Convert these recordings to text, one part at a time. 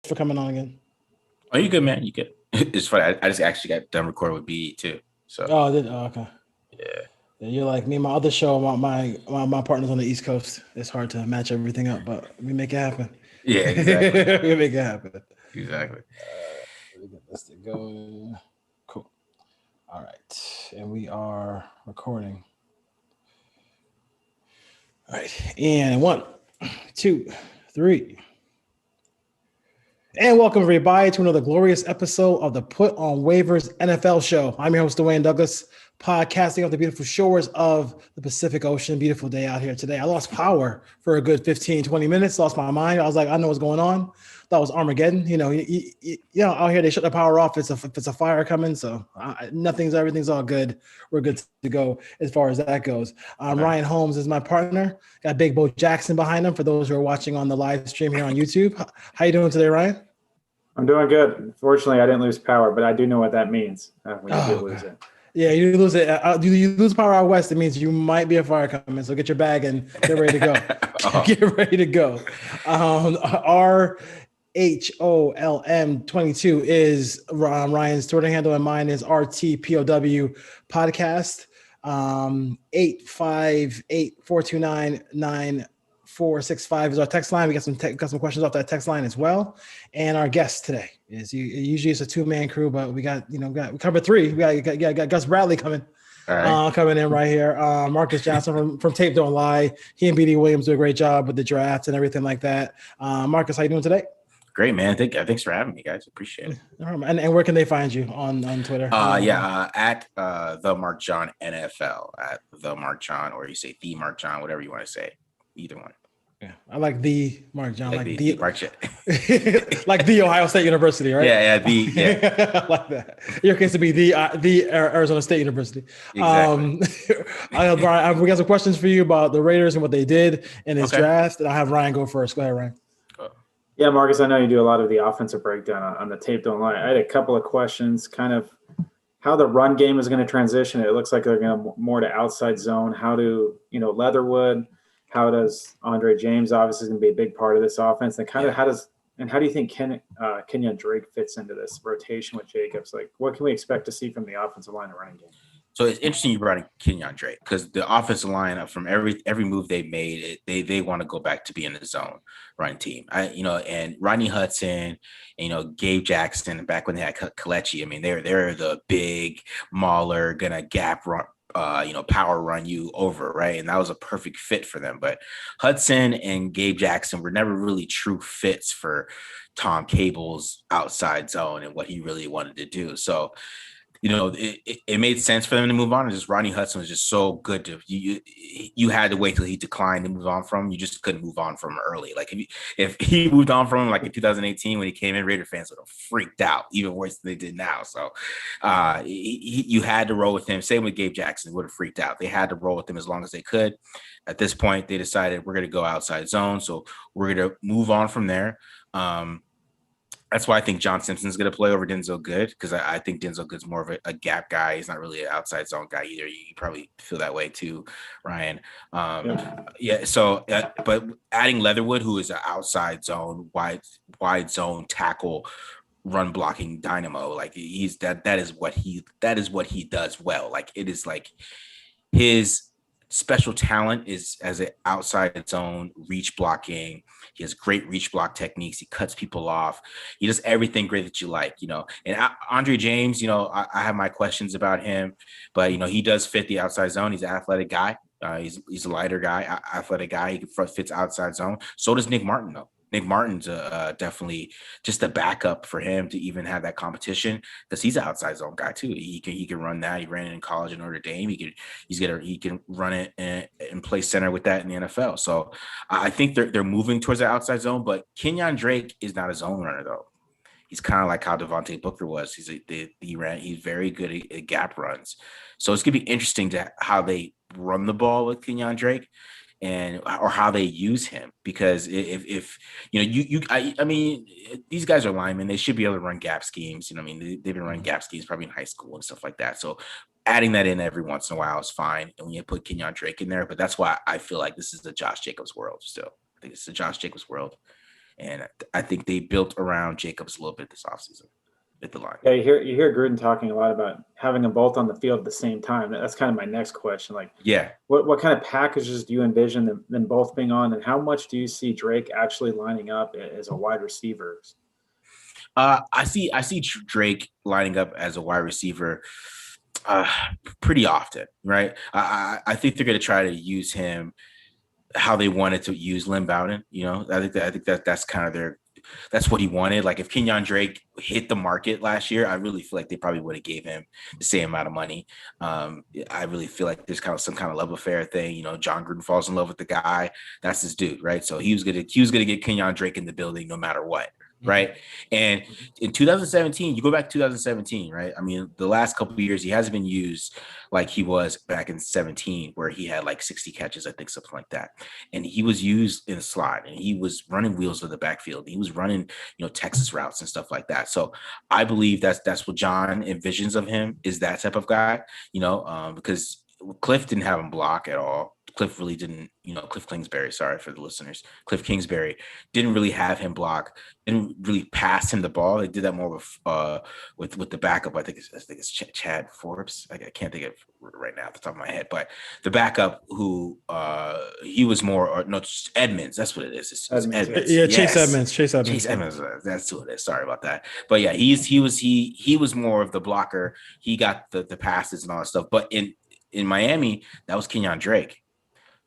for coming on again. Oh, you good, man? You good? It's funny. I just actually got done recording with B too. So Okay. yeah, Yeah, you're like me. My other show, my partners on the East Coast. It's hard to match everything up, but we make it happen. yeah, exactly, We make it happen. exactly. Let me get this to go. Cool. All right, and we are recording. All right, and one, two, three. And welcome everybody to another glorious episode of the Put on Waivers NFL show. I'm your host, Dwayne Douglas, podcasting off the beautiful shores of the Pacific Ocean. Beautiful day out here today. I lost power for a good 15, 20 minutes, lost my mind. I was like, I know what's going on. Thought it was Armageddon. Out here they shut the power off. If it's a fire coming. So everything's all good. We're good to go as far as that goes. Okay. Ryan Holmes is my partner. Got Big Bo Jackson behind him for those who are watching on the live stream here on YouTube. How you doing today, Ryan? I'm doing good. Fortunately, I didn't lose power, but I do know what that means when you do lose it. Yeah, you lose it. You lose power out west. It means you might be a fire coming. So get your bag and get ready to go. Get ready to go. RHOLM22 is Ryan's Twitter handle, and mine is RTPOW podcast. 858-429-9465 is our text line. We got some questions off that text line as well. And our guest today is usually it's a two-man crew, but we covered three. We got Gus Bradley coming. Coming in right here. Marcus Johnson from Tape Don't Lie. He and BD Williams do a great job with the draft and everything like that. Marcus, how you doing today? Great, man. Thanks for having me, guys. Appreciate it. And where can they find you on Twitter? At the Mark John NFL, at the Mark John, or you say the Mark John, whatever you want to say. Either one. Yeah, I like the Mark John, like the Mark John. like the Ohio State University, right? Yeah. I like that. Your case to be the Arizona State University. Exactly. We got some questions for you about the Raiders and what they did in this draft, and I'll have Ryan go first. Go ahead, Ryan. Yeah, Marcus, I know you do a lot of the offensive breakdown on the Tape Don't Lie. I had a couple of questions, kind of how the run game is going to transition. It looks like they're going to more to outside zone. How do Leatherwood? How does Andre James obviously is going to be a big part of this offense? And how do you think Kenyon Drake fits into this rotation with Jacobs? Like, what can we expect to see from the offensive line and running game? So it's interesting you brought in Kenyon Drake because the offensive line from every move they made, they want to go back to being the zone run team. And Rodney Hudson, Gabe Jackson, back when they had Kelechi, I mean, they're the big mauler, gonna gap run, power run you over, right? And that was a perfect fit for them. But Hudson and Gabe Jackson were never really true fits for Tom Cable's outside zone and what he really wanted to do. So it made sense for them to move on. Just Rodney Hudson was just so good to you had to wait till he declined to move on from him. You just couldn't move on from him early. Like if he moved on from him like in 2018 when he came in, Raider fans would have freaked out even worse than they did now. So you had to roll with him. Same with Gabe Jackson, would have freaked out. They had to roll with him as long as they could. At this point, they decided we're going to go outside zone, so we're going to move on from there. That's why I think John Simpson's going to play over Denzel Good, because I think Denzel Good's more of a gap guy. He's not really an outside zone guy either. You probably feel that way too, Ryan. So, but adding Leatherwood, who is an outside zone, wide zone tackle, run blocking dynamo, like that is what he does well. Like it is like his special talent is as an outside zone reach blocking. He has great reach block techniques. He cuts people off. He does everything great that you like, And Andre James, I have my questions about him, but he does fit the outside zone. He's an athletic guy. He's a lighter guy, athletic guy. He fits outside zone. So does Nick Martin, though. Nick Martin's definitely just a backup for him to even have that competition because he's an outside zone guy too. He can run that. He ran it in college in Notre Dame. He can run it and play center with that in the NFL. So I think they're moving towards the outside zone. But Kenyon Drake is not a zone runner though. He's kind of like how Devontae Booker was. He's very good at gap runs. So it's gonna be interesting to how they run the ball with Kenyon Drake. Or how they use him, because if I mean these guys are linemen, they should be able to run gap schemes. They've been running gap schemes probably in high school and stuff like that. So adding that in every once in a while is fine, and we put Kenyon Drake in there. But that's why I feel like this is the Josh Jacobs world. Still, I think it's the Josh Jacobs world, And I think they built around Jacobs a little bit this offseason at the line. Yeah, you hear Gruden talking a lot about having them both on the field at the same time. That's kind of my next question. Like, yeah, what kind of packages do you envision them both being on, and how much do you see Drake actually lining up as a wide receiver? I see Drake lining up as a wide receiver uh, pretty often, right? I think they're going to try to use him how they wanted to use Lynn Bowden. You know, I think that's kind of that's what he wanted. Like if Kenyon Drake hit the market last year, I really feel like they probably would have gave him the same amount of money. I really feel like there's kind of some kind of love affair thing. You know, John Gruden falls in love with the guy. That's his dude, right? So he was gonna get Kenyon Drake in the building no matter what. Right. And in 2017, you go back to 2017, right? I mean, the last couple of years, he hasn't been used like he was back in 17, where he had like 60 catches, I think, something like that. And he was used in a slot, and he was running wheels of the backfield. He was running, Texas routes and stuff like that. So I believe that's what John envisions of him, is that type of guy, because Cliff didn't have him block at all. Cliff really didn't, Cliff Kingsbury, sorry for the listeners. Cliff Kingsbury didn't really have him block, didn't really pass him the ball. They did that more with the backup. I think it's Chad Forbes. I can't think of right now at the top of my head, but the backup who he was more, Edmonds. That's what it is. It's Edmonds. Yeah, yes. Chase Edmonds. Chase Edmonds. That's who it is. Sorry about that. But yeah, he was more of the blocker. He got the passes and all that stuff. But in Miami, that was Kenyon Drake.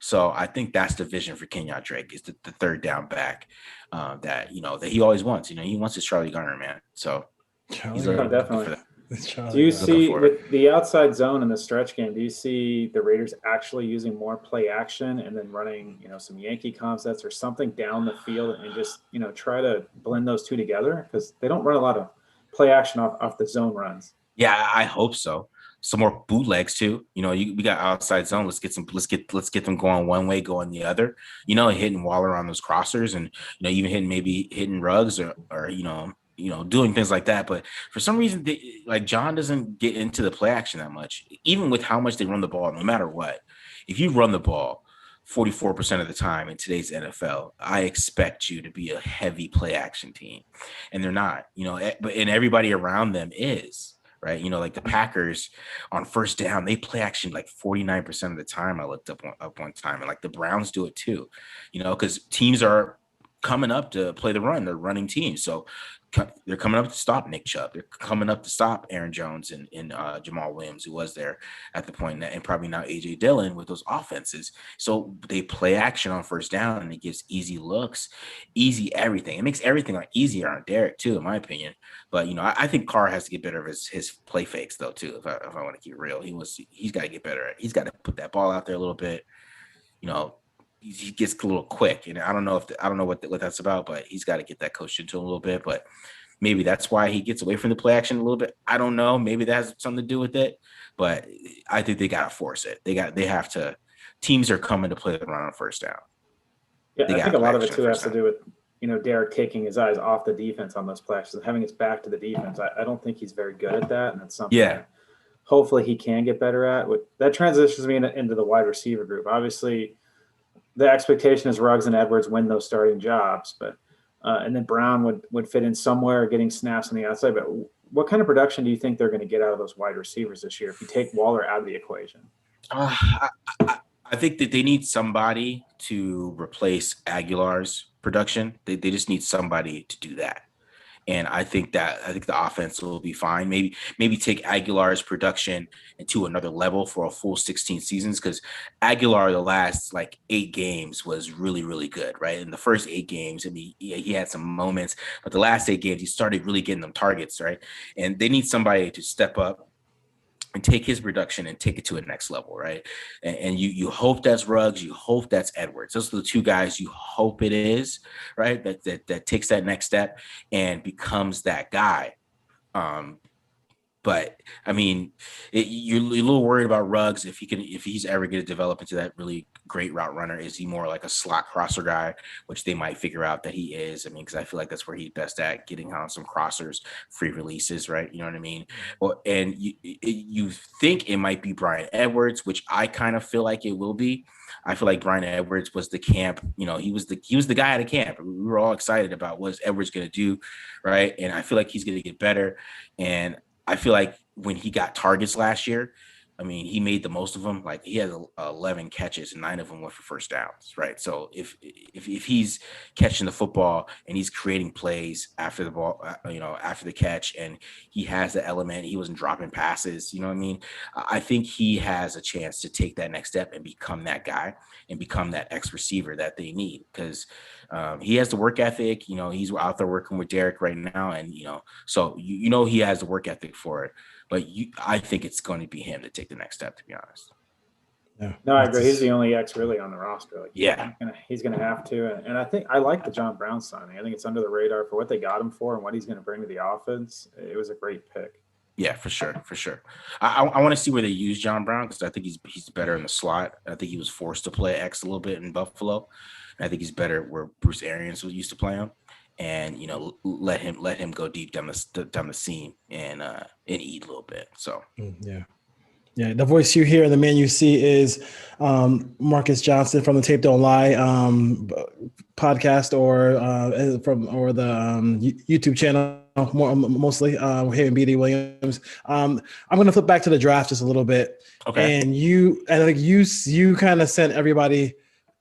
So I think that's the vision for Kenyon Drake, is the third down back that he always wants. He wants his Charlie Garner, man. So he's definitely. Do you see with the outside zone in the stretch game? Do you see the Raiders actually using more play action and then running, some Yankee concepts or something down the field and just try to blend those two together? Because they don't run a lot of play action off the zone runs. Yeah, I hope so. Some more bootlegs too. We got outside zone. Let's get them going one way, going the other. Hitting Waller on those crossers, and even hitting Ruggs or doing things like that. But for some reason, John doesn't get into the play action that much. Even with how much they run the ball, no matter what, if you run the ball 44% of the time in today's NFL, I expect you to be a heavy play action team, and they're not. And everybody around them is. Right. Like the Packers on first down, they play action like 49% of the time. I looked up one time, and like the Browns do it too, because teams are coming up to play the run. They're running teams. So they're coming up to stop Nick Chubb. They're coming up to stop Aaron Jones and Jamal Williams, who was there at the point, and probably now A.J. Dillon with those offenses. So they play action on first down, and it gives easy looks, easy everything. It makes everything easier on Derek too, in my opinion. But I think Carr has to get better of his play fakes though too. If I want to keep it real, he's got to get better. He's got to put that ball out there a little bit. He gets a little quick, and I don't know what that's about, but he's got to get that coached into a little bit. But maybe that's why he gets away from the play action a little bit. I don't know. Maybe that has something to do with it, but I think they got to force it. They have to. Teams are coming to play the run on first down. Yeah, I think a lot of it too has to do with Derek taking his eyes off the defense on those play actions and having his back to the defense. I don't think he's very good at that, and it's something. Yeah. Hopefully he can get better at. That transitions me into the wide receiver group. Obviously, the expectation is Ruggs and Edwards win those starting jobs, but and then Brown would fit in somewhere getting snaps on the outside. But what kind of production do you think they're going to get out of those wide receivers this year if you take Waller out of the equation? I think that they need somebody to replace Aguilar's production. They just need somebody to do that. And I think the offense will be fine. Maybe take Aguilar's production into another level for a full 16 seasons, because Aguilar, the last 8 games was really, really good, right? In the first 8 games, he had some moments, but the last 8 games, he started really getting them targets, right? And they need somebody to step up and take his production and take it to a next level, right? And you hope that's Ruggs, you hope that's Edwards. Those are the 2 guys you hope it is, right? That takes that next step and becomes that guy. But I mean, you're a little worried about Ruggs if he's ever going to develop into that really great route runner? Is he more like a slot crosser guy, which they might figure out that he is? I mean, because I feel like that's where he's best at, getting on some crossers, free releases, right? You know what I mean? Well, and you think it might be Brian Edwards, which I kind of feel like it will be. I feel like Brian Edwards was the camp, he was the guy at a camp. We were all excited about what Edwards going to do, right? And I feel like he's going to get better. And I feel like when he got targets last year, I mean, he made the most of them. Like, he had 11 catches and 9 of them went for first downs, right? So if he's catching the football and he's creating plays after the ball, after the catch, and he has the element, he wasn't dropping passes, you know what I mean? I think he has a chance to take that next step and become that guy and become that X receiver that they need, because he has the work ethic. He's out there working with Derek right now, and so he has the work ethic for it. But I think it's going to be him to take the next step, to be honest. Yeah. No, I agree. He's the only X really on the roster. Like, yeah, he's going to have to. And I think I like the John Brown signing. I think it's under the radar for what they got him for and what he's going to bring to the offense. It was a great pick. Yeah, for sure. I want to see where they use John Brown, because I think he's better in the slot. I think he was forced to play X a little bit in Buffalo. And I think he's better where Bruce Arians used to play him. And let him go deep down the seam and eat a little bit. So yeah. The voice you hear and the man you see is Marcus Johnson from the Tape Don't Lie podcast, or the YouTube channel, mostly him and BD Williams. I'm going to flip back to the draft just a little bit. Okay. And I think you kind of sent everybody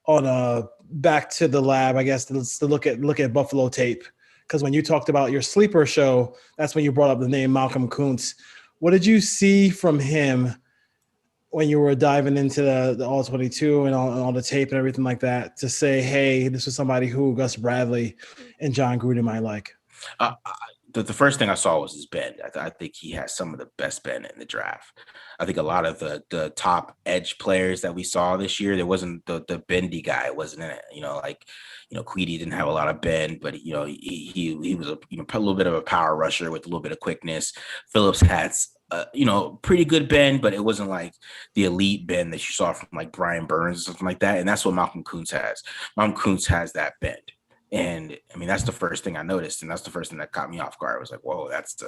on back to the lab, I guess, to look at Buffalo tape, because when you talked about your sleeper show, that's when you brought up the name Malcolm Kuntz. What did you see from him when you were diving into the All 22 and all the tape and everything like that, to say, hey, this was somebody who Gus Bradley and John Gruden might like? The first thing I saw was his bend. I think he has some of the best bend in the draft. I think a lot of the top edge players that we saw this year, there wasn't the bendy guy wasn't in it. Queedy didn't have a lot of bend, but he was a little bit of a power rusher with a little bit of quickness. Phillips had pretty good bend, but it wasn't like the elite bend that you saw from like Brian Burns or something like that. And that's what Malcolm Kuntz has. Malcolm Kuntz has that bend. And I mean, that's the first thing I noticed. And that's the first thing that caught me off guard. I was like, whoa, that's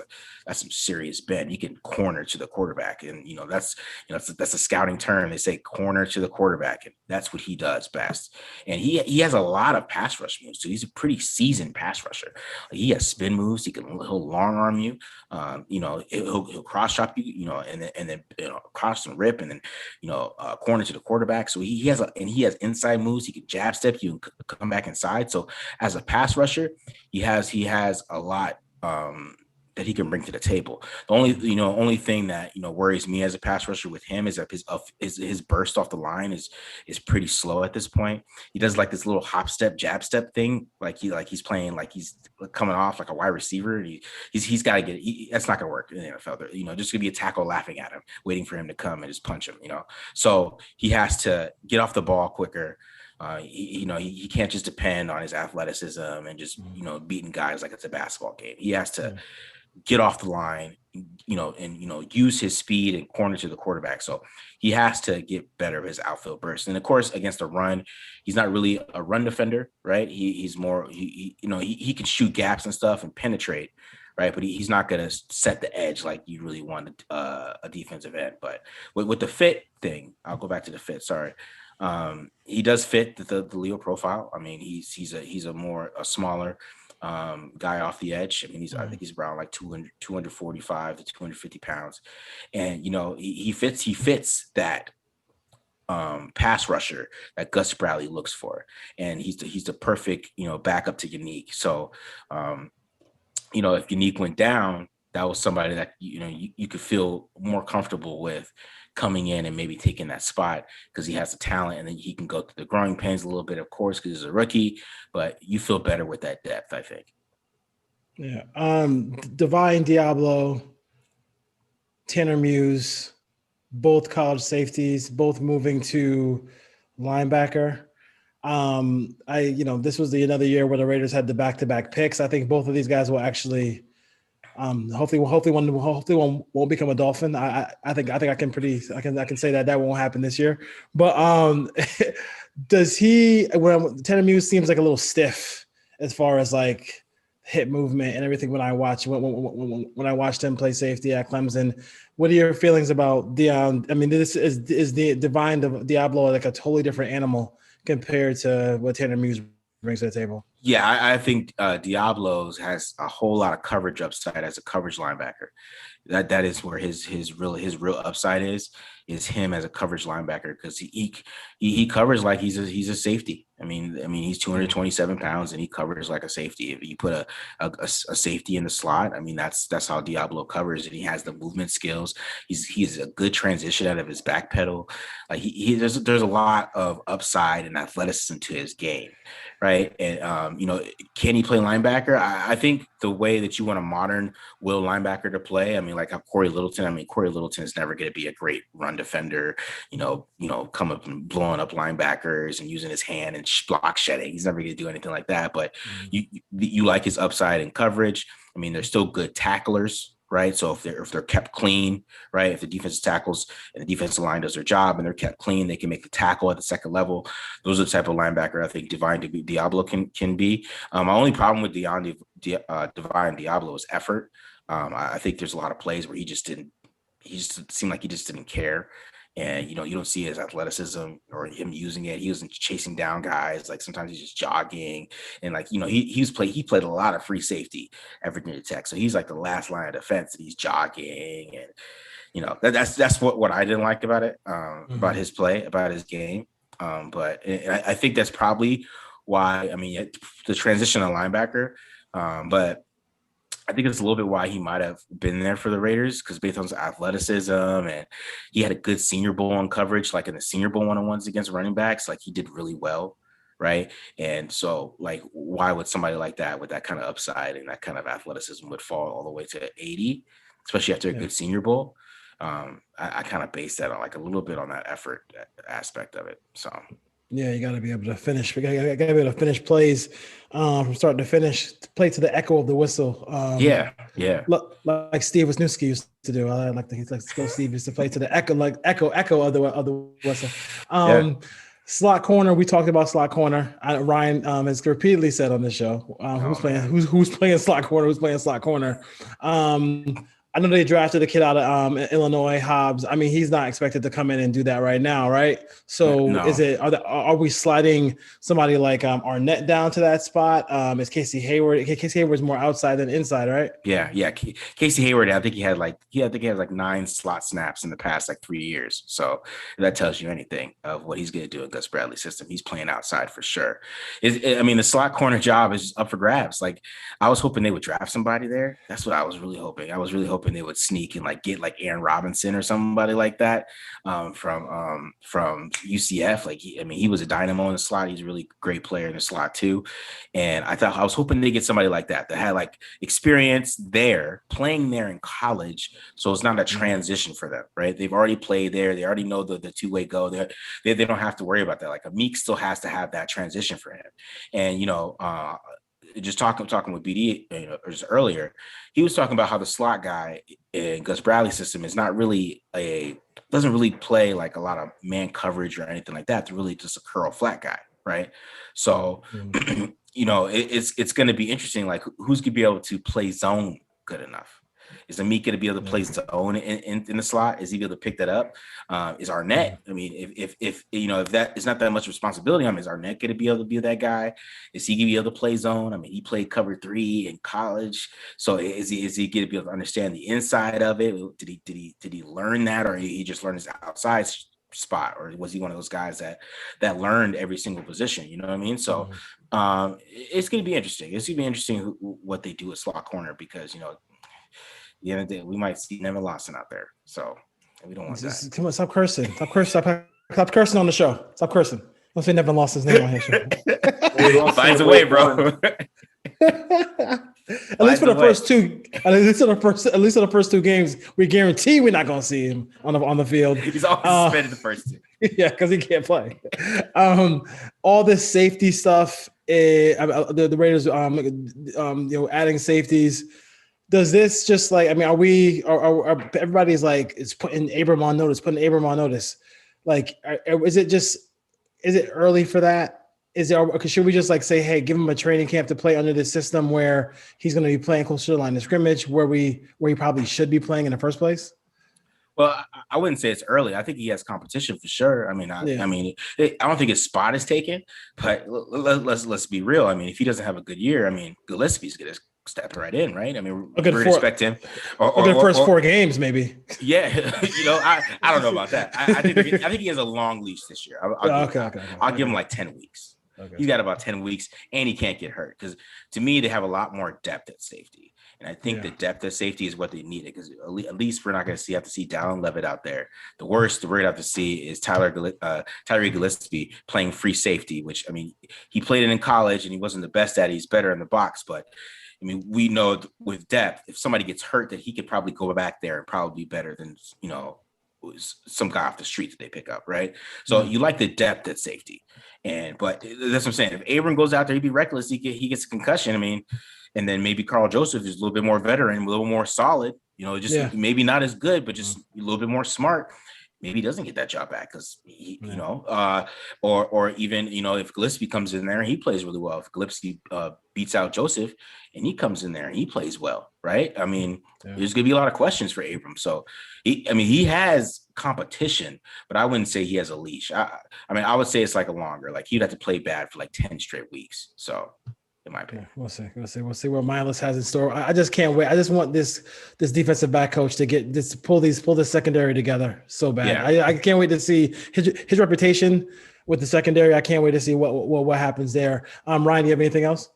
some serious bend. He can corner to the quarterback. And, that's a scouting term. They say corner to the quarterback. And that's what he does best. And he has a lot of pass rush moves. So he's a pretty seasoned pass rusher. He has spin moves. He'll long arm you. He'll cross chop you, and then cross and rip, and then, corner to the quarterback. So he has inside moves. He can jab step you and come back inside. So as a pass rusher, he has a lot that he can bring to the table. The only thing that worries me as a pass rusher with him is that his burst off the line is pretty slow at this point. He does like this little hop step, jab step thing, like he's playing like he's coming off like a wide receiver. He's got to get that's not gonna work in the NFL. Just gonna be a tackle laughing at him, waiting for him to come and just punch him. So he has to get off the ball quicker. He can't just depend on his athleticism and just beating guys like it's a basketball game. He has to get off the line, and use his speed and corner to the quarterback. So he has to get better at his outfield burst. And of course, against a run, he's not really a run defender, right? He's more he can shoot gaps and stuff and penetrate, right? But he's not going to set the edge like you really want a defensive end. But with the fit thing, I'll go back to the fit. Sorry. He does fit the Leo profile. I mean, he's a smaller guy off the edge. I mean, I think he's around like 245 to 250 pounds. And, he fits that pass rusher that Gus Bradley looks for. And he's the perfect, backup to Unique. So, if Unique went down, that was somebody that, you could feel more comfortable with coming in and maybe taking that spot, because he has the talent, and then he can go through the growing pains a little bit, of course, because he's a rookie, but you feel better with that depth, I think. Yeah. Divine Diablo, Tanner Muse, both college safeties, both moving to linebacker. This was another year where the Raiders had the back-to-back picks. I think both of these guys will actually Hopefully one won't become a Dolphin. I think I can say that won't happen this year. But does he? When Tanner Muse seems like a little stiff as far as like hip movement and everything. When I watched him play safety at Clemson, what are your feelings about Dion? I mean, this is the Divine Diablo like a totally different animal compared to what Tanner Muse brings to the table. Yeah, I think Diablo's has a whole lot of coverage upside as a coverage linebacker. That is where his real upside is him as a coverage linebacker, because he covers like he's a safety. I mean he's 227 pounds and he covers like a safety. If you put a safety in the slot, I mean that's how Diablo covers, and he has the movement skills. He's a good transition out of his back pedal. Like there's a lot of upside and athleticism to his game, right? And can he play linebacker? I think the way that you want a modern will linebacker to play, I mean, like how Corey Littleton is never going to be a great run defender, come up and blowing up linebackers and using his hand and block shedding. He's never going to do anything like that. But you like his upside in coverage. I mean, they're still good tacklers, right? So if they're kept clean, right? If the defensive tackles and the defensive line does their job and they're kept clean, they can make the tackle at the second level. Those are the type of linebacker I think Divine Diablo can be. My only problem with Divine Diablo is effort. I think there's a lot of plays where he just seemed like he just didn't care. And, you don't see his athleticism or him using it. He wasn't chasing down guys. Like sometimes he's just jogging. And like, he played a lot of free safety at Virginia Tech. So he's like the last line of defense and he's jogging. And, that's what I didn't like about it, about his play, about his game. But I think that's probably why, the transition to linebacker. But I think it's a little bit why he might have been there for the Raiders, because based on his athleticism, and he had a good Senior Bowl on coverage, like in the Senior Bowl one-on-ones against running backs, like he did really well, right? And so, like, why would somebody like that with that kind of upside and that kind of athleticism would fall all the way to 80, especially after a good Senior Bowl? I kind of base that on like a little bit on that effort aspect of it. So. Yeah, you got to be able to finish. We got to be able to finish plays from start to finish, play to the echo of the whistle. Yeah. Like Steve Wisniewski used to do. I like Steve used to play to the echo of the whistle. Slot corner. We talked about slot corner. Ryan has repeatedly said on this show who's playing slot corner. Who's playing slot corner? I know they drafted a kid out of Illinois, Hobbs. I mean, he's not expected to come in and do that right now, right? So are we sliding somebody like Arnett down to that spot? Is Casey Hayward? Casey Hayward's more outside than inside, right? Yeah. Casey Hayward, I think he had like 9 slot snaps in the past like 3 years. So if that tells you anything of what he's going to do in Gus Bradley's system, he's playing outside for sure. The slot corner job is up for grabs. Like I was hoping they would draft somebody there. That's what I was really hoping. I was really hoping they would sneak and like get like Aaron Robinson or somebody like that from UCF. Like he was a dynamo in the slot. He's a really great player in the slot too. And I was hoping they get somebody like that had like experience there, playing there in college. So it's not a transition for them, right? They've already played there. They already know the two-way go. They don't have to worry about that. Like Meek still has to have that transition for him. And just talking with BD just earlier, he was talking about how the slot guy in Gus Bradley's system is not really doesn't really play like a lot of man coverage or anything like that. It's really just a curl flat guy, right? So, it's going to be interesting. Like who's going to be able to play zone good enough? Is Amik going to be able to play zone in the slot? Is he able to pick that up? Is Arnett? I mean, if that is not that much responsibility on him, is Arnett going to be able to be that guy? Is he going to be able to play zone? I mean, he played cover 3 in college, so is he going to be able to understand the inside of it? Did he learn that, or he just learned his outside spot, or was he one of those guys that learned every single position? You know what I mean? So it's going to be interesting. It's going to be interesting what they do with slot corner, because the end of the day, we might see Nevin Lawson out there. So we don't want that. Come on, stop cursing. Stop cursing on the show. Stop cursing. Don't say Nevin Lawson's name on his show. Finds a way, bro. At least for the first 2 games, we guarantee we're not going to see him on the field. He's always suspended the first 2. Yeah, because he can't play. All this safety stuff, the Raiders, adding safeties. Does this just like, I mean, are everybody's like, it's putting Abram on notice. Like, is it early for that? Should we just like say, hey, give him a training camp to play under this system where he's going to be playing close to the line of scrimmage where he probably should be playing in the first place? Well, I wouldn't say it's early. I think he has competition for sure. I mean, I don't think his spot is taken, but let's be real. I mean, if he doesn't have a good year, I mean, Gillespie's going to step right in, right? I mean, we're going to expect him. Or the first 4 games, maybe. Yeah, I don't know about that. I think he has a long leash this year. I'll give him like 10 weeks. Okay. He's got about 10 weeks, and he can't get hurt because to me, they have a lot more depth at safety. And I think the depth of safety is what they needed because at least we're not going to have to see Dallin Levitt out there. The worst we're going to have to see is Tyree Gillespie playing free safety, which, I mean, he played it in college and he wasn't the best at it. He's better in the box. But, I mean, we know with depth, if somebody gets hurt, that he could probably go back there and probably be better than, some guy off the street that they pick up, right? So you like the depth at safety. But that's what I'm saying. If Abram goes out there, he'd be reckless. He gets a concussion. I mean, and then maybe Carl Joseph is a little bit more veteran, a little more solid, maybe not as good, but just a little bit more smart. Maybe he doesn't get that job back because or even, if Gillespie comes in there and he plays really well, if Gillespie beats out Joseph and he comes in there and he plays well, right? I mean, there's going to be a lot of questions for Abram. So, he has competition, but I wouldn't say he has a leash. I would say it's like a longer, like he'd have to play bad for like 10 straight weeks. So, in my opinion. We'll see what Miles has in store. I just can't wait. I just want this defensive back coach to pull this secondary together so bad. Yeah. I can't wait to see his reputation with the secondary. I can't wait to see what happens there. Ryan, do you have anything else?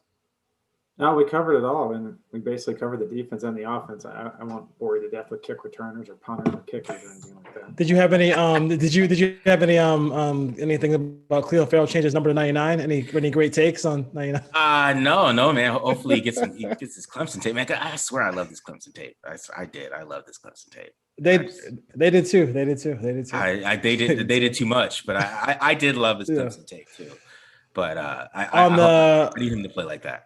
No, we covered it all, and we basically covered the defense and the offense. I won't bore you to death with kick returners or punters or kickers or anything like that. Did you have any? Did you have any anything about Clelin Ferrell change his number to 99? Any great takes on 99? No, man. Hopefully he gets his Clemson tape, man. I swear I love this Clemson tape. I did. I love this Clemson tape. They did too. They did too much, but I did love his Clemson tape too. But I need him to play like that.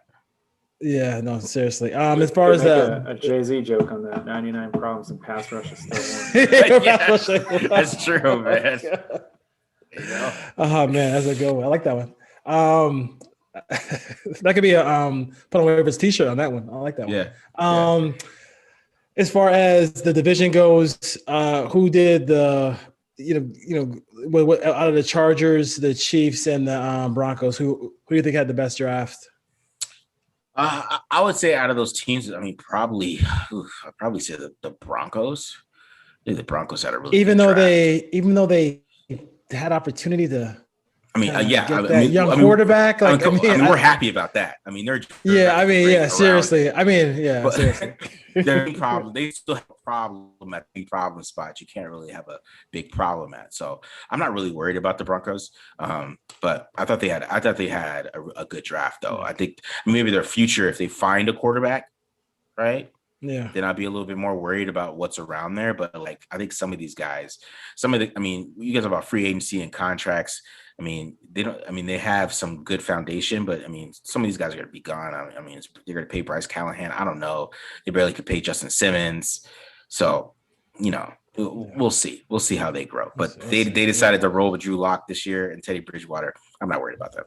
Yeah, no, seriously. As far as a Jay-Z joke on that, 99 problems and pass rush is still one. That's true, man. Oh man, that's a good one. I like that one. That could be a put on waivers t-shirt on that one. I like that one. Yeah. As far as the division goes, who did the out of the Chargers, the Chiefs, and the Broncos? Who do you think had the best draft? I would say out of those teams, I'd probably say the Broncos. I think the Broncos had a really even though they had opportunity to. Young quarterback. We're happy about that. Seriously. Seriously. They still have a problem at big problem spots. You can't really have a big problem at. So I'm not really worried about the Broncos. But I thought they had a good draft though. I think maybe their future, if they find a quarterback, right? Yeah. Then I'd be a little bit more worried about what's around there. But I think some of these guys, you guys about free agency and contracts. They have some good foundation, but some of these guys are going to be gone. They're going to pay Bryce Callahan. I don't know. They barely could pay Justin Simmons. So, we'll see. We'll see how they grow. But they decided to roll with Drew Lock this year and Teddy Bridgewater. I'm not worried about that.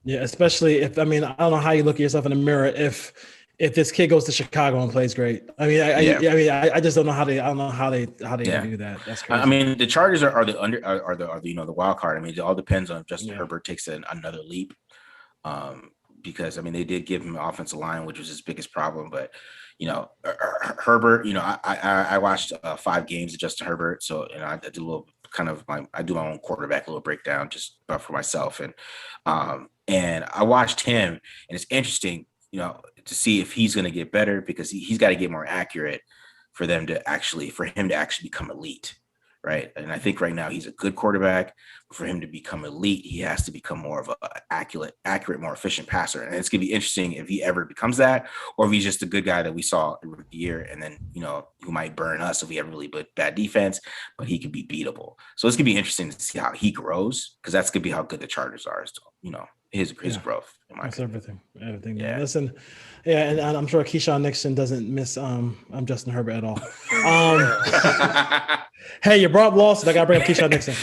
Yeah, especially if I don't know how you look at yourself in the mirror if this kid goes to Chicago and plays great. I just don't know how they do that. That's crazy. The Chargers are the wild card. It all depends on if Justin Herbert takes another leap. Because they did give him an offensive line, which was his biggest problem. But Herbert, I watched 5 games of Justin Herbert, so I did a little I do my own quarterback little breakdown just for myself, and I watched him, and it's interesting, to see if he's going to get better because he's got to get more accurate for him to actually become elite. Right. And I think right now he's a good quarterback. For him to become elite, he has to become more of a accurate, more efficient passer. And it's going to be interesting if he ever becomes that, or if he's just a good guy that we saw in the year. And then, who might burn us if we have really bad defense, but he could be beatable. So it's going to be interesting to see how he grows, because that's going to be how good the Chargers are. So, his growth. That's everything. Yeah. Listen, and I'm sure Keyshawn Nixon doesn't miss I'm Justin Herbert at all. Hey, you brought up Lawson. I gotta bring up Keyshawn Nixon.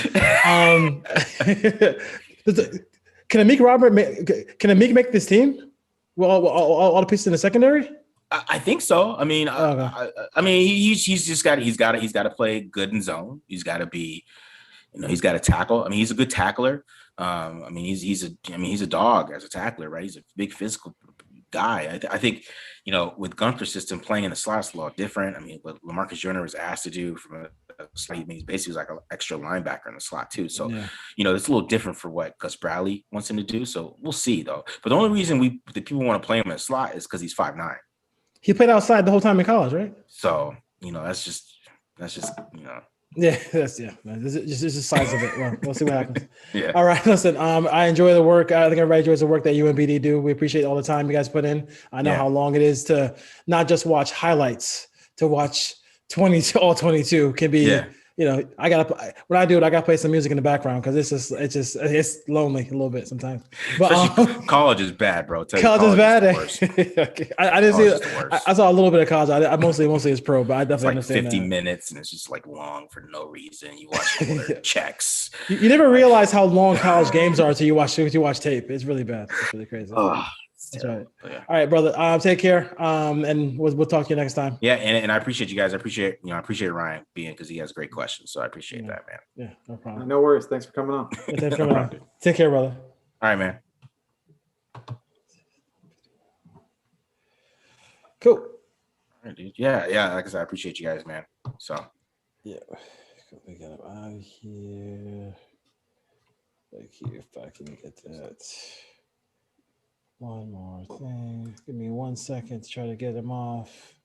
Can Amik make this team? Well, all the pieces in the secondary. I think so. I mean, Okay. I mean, he's got to play good in zone. He's got to be, he's got to tackle. I mean, he's a good tackler. I mean, he's a dog as a tackler, right? He's a big physical guy. I think, with Gunther's system playing in the slot is a lot different. I mean, what LaMarcus Joyner was asked to do from a slot, I mean, he's basically like an extra linebacker in the slot too. So, it's a little different for what Gus Bradley wants him to do. So we'll see though. But the only reason the people want to play him in the slot is because he's 5'9". He played outside the whole time in college, right? So, that's just. Yeah, this is the size of it. Well, we'll see what happens. Yeah. All right. Listen, I enjoy the work. I think everybody enjoys the work that you and BD do. We appreciate all the time you guys put in. I know how long it is to not just watch highlights, to watch 22 can be. Yeah. I gotta when I do it, I gotta play some music in the background because it's lonely a little bit sometimes. But college is bad, bro. College is bad. Okay. I didn't see it. I saw a little bit of college. I mostly is pro, but I definitely understand 50 that. minutes and it's just like long for no reason. You watch checks. You never realize how long college games are until you watch tape. It's really bad. It's really crazy. That's right. Yeah. All right, brother. Take care. And we'll talk to you next time. Yeah, and I appreciate you guys. I appreciate Ryan being because he has great questions. So I appreciate that, man. Yeah, no problem. No worries. Thanks for coming on. Thanks for coming on. Take care, brother. All right, man. Cool. All right, dude. Yeah. Like I said, I appreciate you guys, man. So yeah, we got him out of here. If I can get that. One more thing. Give me 1 second to try to get him off.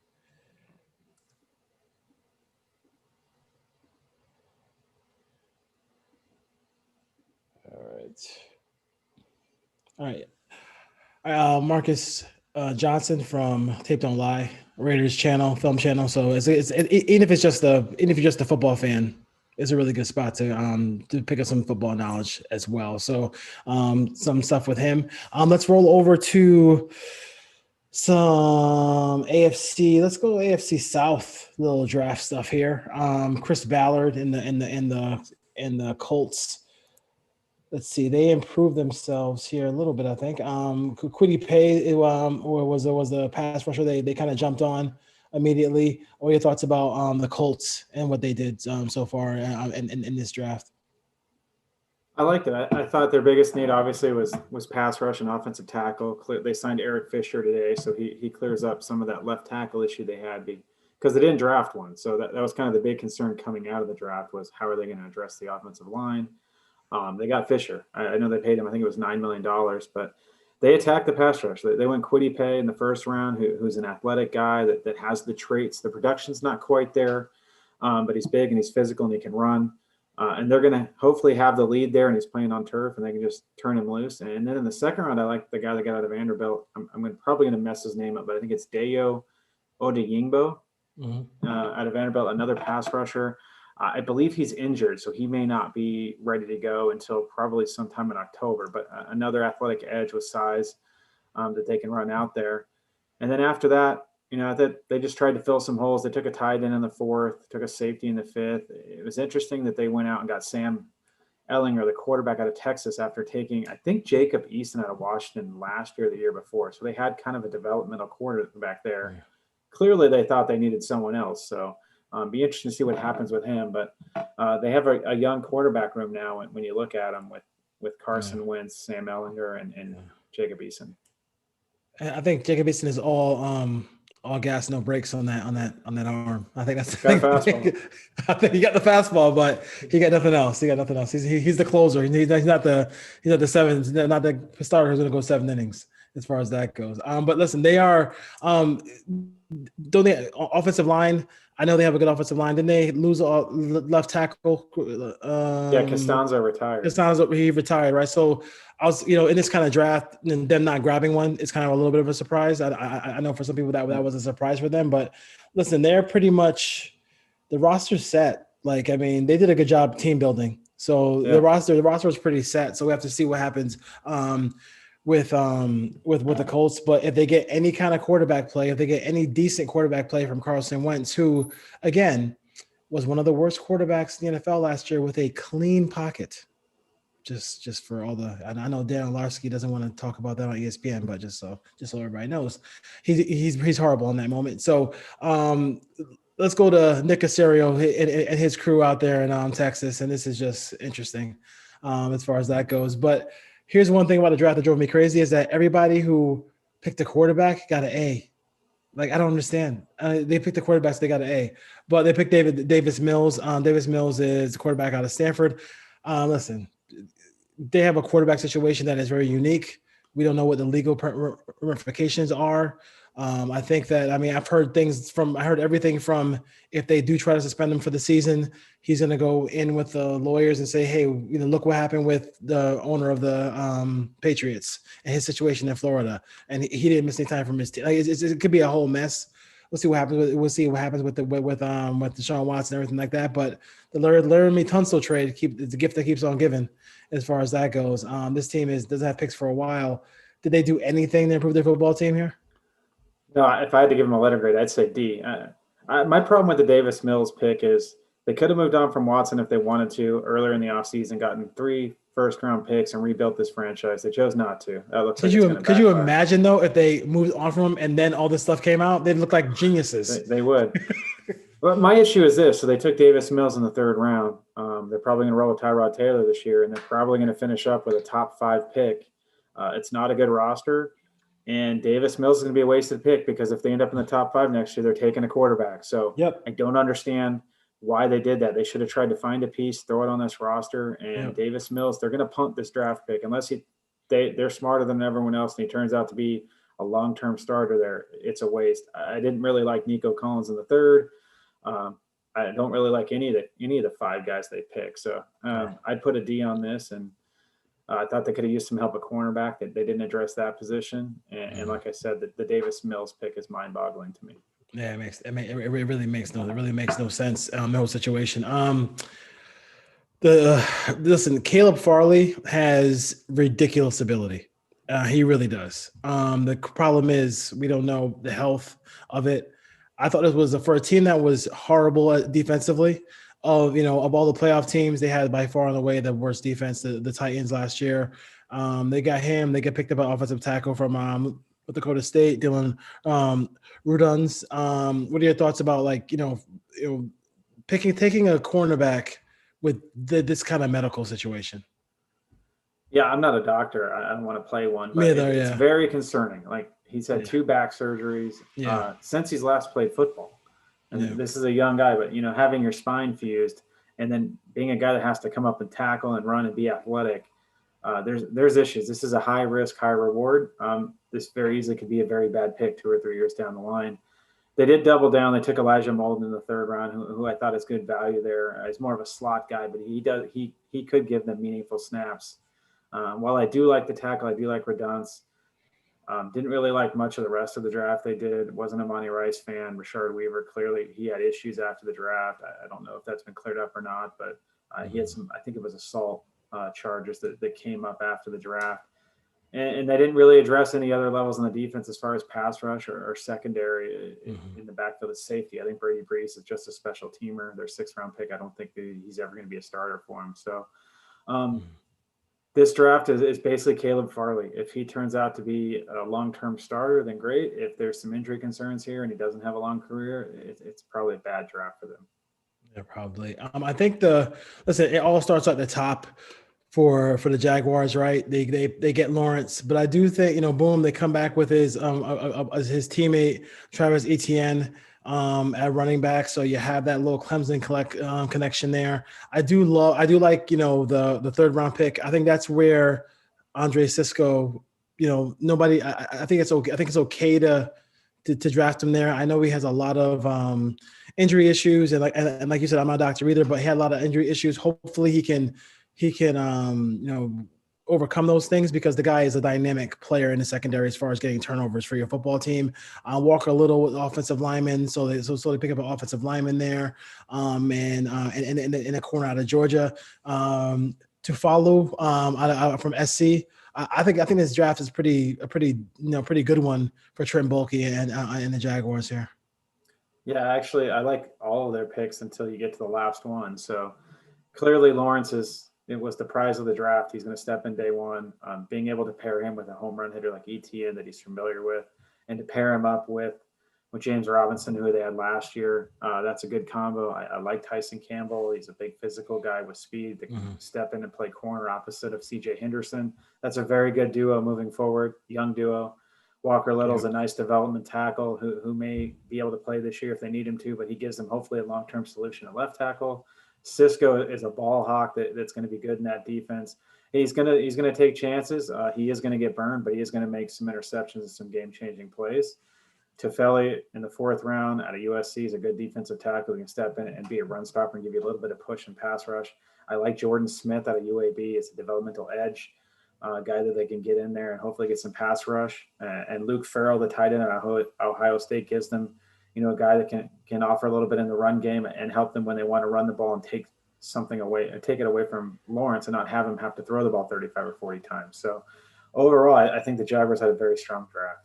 All right. Marcus Johnson from Tape Don't Lie, Raiders film channel. So even if you're just a football fan, it's a really good spot to pick up some football knowledge as well. So some stuff with him. Let's roll over to some AFC. Let's go AFC South little draft stuff here. Chris Ballard in the Colts. Let's see. They improved themselves here a little bit, I think. Kwity Paye was the pass rusher they kind of jumped on immediately. What are your thoughts about the Colts and what they did so far in this draft? I liked it. I thought their biggest need obviously was pass rush and offensive tackle. They signed Eric Fisher today, so he clears up some of that left tackle issue they had because they didn't draft one. So that was kind of the big concern coming out of the draft was how are they going to address the offensive line? They got Fisher. I know they paid him, I think it was $9 million, but they attacked the pass rush. They went Kwity Paye in the first round, who's an athletic guy that has the traits. The production's not quite there, but he's big and he's physical and he can run. And they're going to hopefully have the lead there and he's playing on turf and they can just turn him loose. And then in the second round, I like the guy that got out of Vanderbilt. I'm probably going to mess his name up, but I think it's Dayo Odeyingbo out of Vanderbilt, another pass rusher. I believe he's injured, so he may not be ready to go until probably sometime in October, but another athletic edge with size that they can run out there. And then after that, they just tried to fill some holes. They took a tight end in the fourth, took a safety in the fifth. It was interesting that they went out and got Sam Ehlinger, the quarterback out of Texas, after taking, I think, Jacob Eason out of Washington last year or the year before. So they had kind of a developmental quarterback there. Yeah. Clearly, they thought they needed someone else. So be interesting to see what happens with him. But they have a young quarterback room now when you look at them with Carson Wentz, Sam Ehlinger, and Jacob Eason. I think Jacob Eason is all gas, no brakes on that arm. I think that's the thing. I think he got the fastball, but he got nothing else. He's the closer. He's not the seventh, not the starter who's going to go 7 innings as far as that goes. But listen, they are don't they offensive line? I know they have a good offensive line. Didn't they lose a left tackle? Costanzo retired. He retired, right? So I was, in this kind of draft, and them not grabbing one, it's kind of a little bit of a surprise. I know for some people that was a surprise for them, but listen, they're pretty much the roster's set. Like, I mean, they did a good job team building. So the roster is pretty set. So we have to see what happens with the Colts. But if they get any kind of quarterback play, if they get any decent quarterback play from Carson Wentz, who again was one of the worst quarterbacks in the NFL last year with a clean pocket. Just for all the, and I know Dan Larski doesn't want to talk about that on ESPN, but just so everybody knows, he's horrible in that moment. So let's go to Nick Caserio and his crew out there in Texas, and this is just interesting as far as that goes. But here's one thing about the draft that drove me crazy is that everybody who picked a quarterback got an A. Like, I don't understand. They picked the quarterbacks, they got an A, but they picked Davis Mills. Davis Mills is a quarterback out of Stanford. Listen. They have a quarterback situation that is very unique. We don't know what the legal ramifications are. I think that, I've heard everything from if they do try to suspend him for the season, he's going to go in with the lawyers and say, hey, look what happened with the owner of the Patriots and his situation in Florida. And he didn't miss any time from his team. Like, it could be a whole mess. We'll see what happens. We'll see what happens with Deshaun Watson and everything like that. But the Laramie Tunsil trade is the gift that keeps on giving, as far as that goes. This team doesn't have picks for a while. Did they do anything to improve their football team here? No, if I had to give them a letter grade, I'd say D. My problem with the Davis Mills pick is they could have moved on from Watson if they wanted to earlier in the offseason, gotten 3 first-round picks and rebuilt this franchise. They chose not to. That looks could you imagine, though, if they moved on from him and then all this stuff came out? They'd look like geniuses. They would. But my issue is this. So they took Davis Mills in the 3rd round. They're probably going to roll with Tyrod Taylor this year, and they're probably going to finish up with a top 5 pick. It's not a good roster, and Davis Mills is going to be a wasted pick because if they end up in the top 5 next year, they're taking a quarterback. So I don't understand why they did that. They should have tried to find a piece, throw it on this roster, and Davis Mills, they're going to punt this draft pick unless they're smarter than everyone else, and he turns out to be a long-term starter there. It's a waste. I didn't really like Nico Collins in the 3rd. I don't really like any of the 5 guys they pick. So I'd put a D on this, and I thought they could have used some help at cornerback. That they didn't address that position, and like I said, the Davis Mills pick is mind-boggling to me. Yeah, it really makes no sense. The whole situation. Listen, Caleb Farley has ridiculous ability. He really does. The problem is we don't know the health of it. I thought this was for a team that was horrible defensively. Of all the playoff teams, they had by far and away the worst defense. The Titans last year. They got him. They get picked up an offensive tackle from Dakota State, Dylan Ruduns. What are your thoughts about taking a cornerback with this kind of medical situation? Yeah, I'm not a doctor. I don't want to play one, but it's very concerning. Like, he's had 2 back surgeries since he's last played football. And this is a young guy, but having your spine fused and then being a guy that has to come up and tackle and run and be athletic, there's issues. This is a high risk, high reward. This very easily could be a very bad pick 2 or 3 years down the line. They did double down. They took Elijah Molden in the 3rd round, who I thought is good value there. He's more of a slot guy, but he could give them meaningful snaps. While I do like the tackle, I do like Redunce. Didn't really like much of the rest of the draft they did. Wasn't a Monty Rice fan. Rashard Weaver, clearly he had issues after the draft. I don't know if that's been cleared up or not, but he had some, I think it was assault charges that came up after the draft. And they didn't really address any other levels in the defense as far as pass rush or secondary in the backfield as safety. I think Brady Brees is just a special teamer. Their 6th round pick. I don't think he's ever going to be a starter for him. So this draft is basically Caleb Farley. If he turns out to be a long-term starter, then great. If there's some injury concerns here and he doesn't have a long career, it's probably a bad draft for them. Yeah, probably. I think it all starts at the top for the Jaguars, right? They get Lawrence, but I do think, boom, they come back with his teammate Travis Etienne at running back. So you have that little Clemson connection there. I do like, the 3rd round pick. I think that's where Andre Sisco, nobody, I think it's okay. I think it's okay to draft him there. I know he has a lot of injury issues and like you said, I'm not a doctor either, but he had a lot of injury issues. Hopefully he can overcome those things because the guy is a dynamic player in the secondary as far as getting turnovers for your football team. Walker Little with offensive linemen, so they pick up an offensive lineman there, and in a corner out of Georgia. To follow out from SC. I think this draft is pretty good one for Trent Baalke and the Jaguars here. Yeah, actually, I like all of their picks until you get to the last one. So clearly, Lawrence was the prize of the draft. He's going to step in day one. Being able to pair him with a home run hitter like ETN that he's familiar with, and to pair him up with James Robinson, who they had last year, that's a good combo. I like Tyson Campbell. He's a big physical guy with speed that can step in and play corner opposite of CJ Henderson. That's a very good duo moving forward, young duo. Walker Little's a nice development tackle who may be able to play this year if they need him to, but he gives them hopefully a long-term solution at left tackle. Cisco is a ball hawk that's going to be good in that defense. He's gonna take chances. He is going to get burned, but he is going to make some interceptions and some game-changing plays. Tefeli in the 4th round out of USC is a good defensive tackle who can step in and be a run stopper and give you a little bit of push and pass rush. I like Jordan Smith out of UAB as a developmental edge. Guy that they can get in there and hopefully get some pass rush. And Luke Farrell, the tight end at Ohio State, gives them, a guy that can offer a little bit in the run game and help them when they want to run the ball and take it away from Lawrence and not have him have to throw the ball 35 or 40 times. So overall, I think the Jaguars had a very strong draft.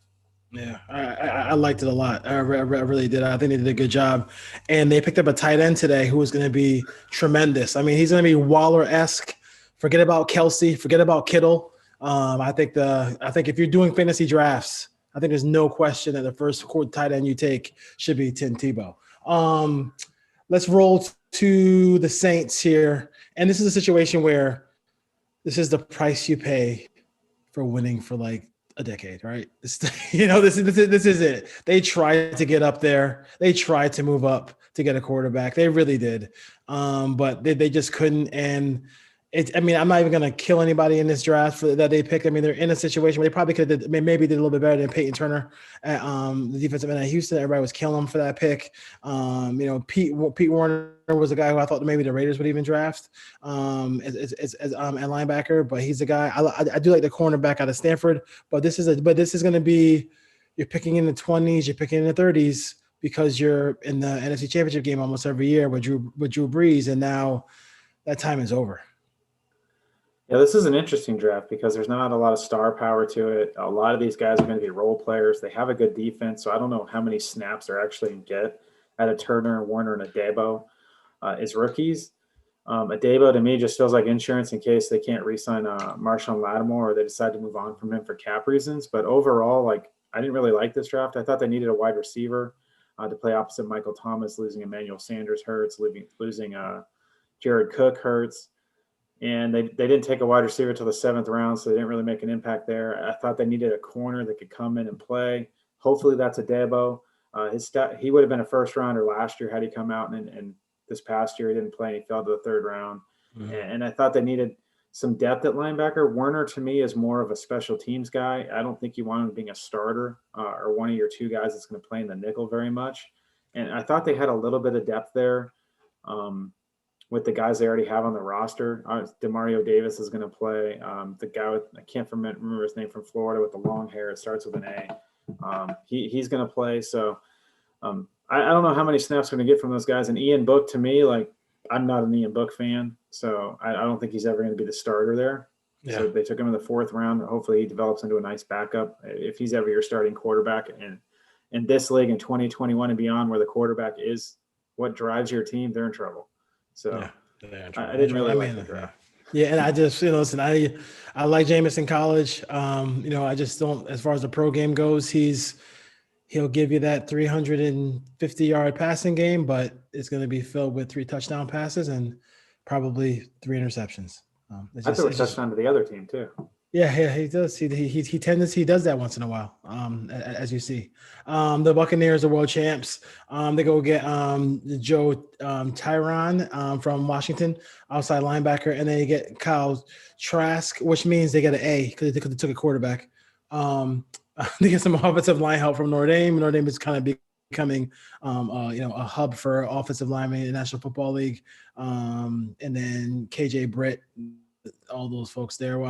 Yeah, I liked it a lot. I really did. I think they did a good job. And they picked up a tight end today who is going to be tremendous. I mean, he's going to be Waller-esque. Forget about Kelsey. Forget about Kittle. I think if you're doing fantasy drafts, I think there's no question that the first tight end you take should be Tim Tebow. Let's roll to the Saints here. And this is a situation where this is the price you pay for winning for like a decade, right? This is it. They tried to get up there. They tried to move up to get a quarterback. They really did. But they just couldn't. And I'm not even going to kill anybody in this draft that they picked. I mean, they're in a situation where they probably could have maybe did a little bit better than Peyton Turner at the defensive end at Houston. Everybody was killing him for that pick. Pete Warner was a guy who I thought maybe the Raiders would even draft as linebacker, but he's a guy I do like the cornerback out of Stanford. But this is going to be, you're picking in the 20s, you're picking in the 30s because you're in the NFC Championship game almost every year with Drew Brees, and now that time is over. Yeah, this is an interesting draft because there's not a lot of star power to it. A lot of these guys are going to be role players. They have a good defense, so I don't know how many snaps they're actually going to get out of Turner, Warner, and Adebo as rookies. Adebo, to me, just feels like insurance in case they can't re-sign Marshawn Lattimore or they decide to move on from him for cap reasons. But overall, I didn't really like this draft. I thought they needed a wide receiver to play opposite Michael Thomas, losing Emmanuel Sanders hurts, losing Jared Cook hurts. And they didn't take a wide receiver till the 7th round, so they didn't really make an impact there. I thought they needed a corner that could come in and play. Hopefully that's Adebo. He would have been a first rounder last year had he come out, and this past year he didn't play and he fell to the 3rd round. Mm-hmm. And I thought they needed some depth at linebacker. Werner, to me, is more of a special teams guy. I don't think you want him being a starter or one of your two guys that's going to play in the nickel very much. And I thought they had a little bit of depth there. With the guys they already have on the roster. Demario Davis is going to play. The guy I can't remember his name from Florida with the long hair. It starts with an A. He's going to play. So I don't know how many snaps we're going to get from those guys. And Ian Book, to me, I'm not an Ian Book fan, so I don't think he's ever going to be the starter there. Yeah. So they took him in the 4th round. Hopefully he develops into a nice backup if he's ever your starting quarterback. And in this league in 2021 and beyond, where the quarterback is what drives your team, they're in trouble. So yeah, I didn't really like the draft. Yeah, and I just, listen, I like Jameis in college. I just don't, as far as the pro game goes, he'll give you that 350-yard passing game, but it's going to be filled with 3 touchdown passes and probably 3 interceptions. I threw a touchdown to the other team too. Yeah, he does. He does that once in a while, as you see. The Buccaneers are world champs. They go get Joe Tyron from Washington, outside linebacker, and they get Kyle Trask, which means they get an A because they took a quarterback. They get some offensive line help from Notre Dame. Notre Dame is kind of becoming a hub for offensive linemen in the National Football League. And then KJ Britt all those folks there.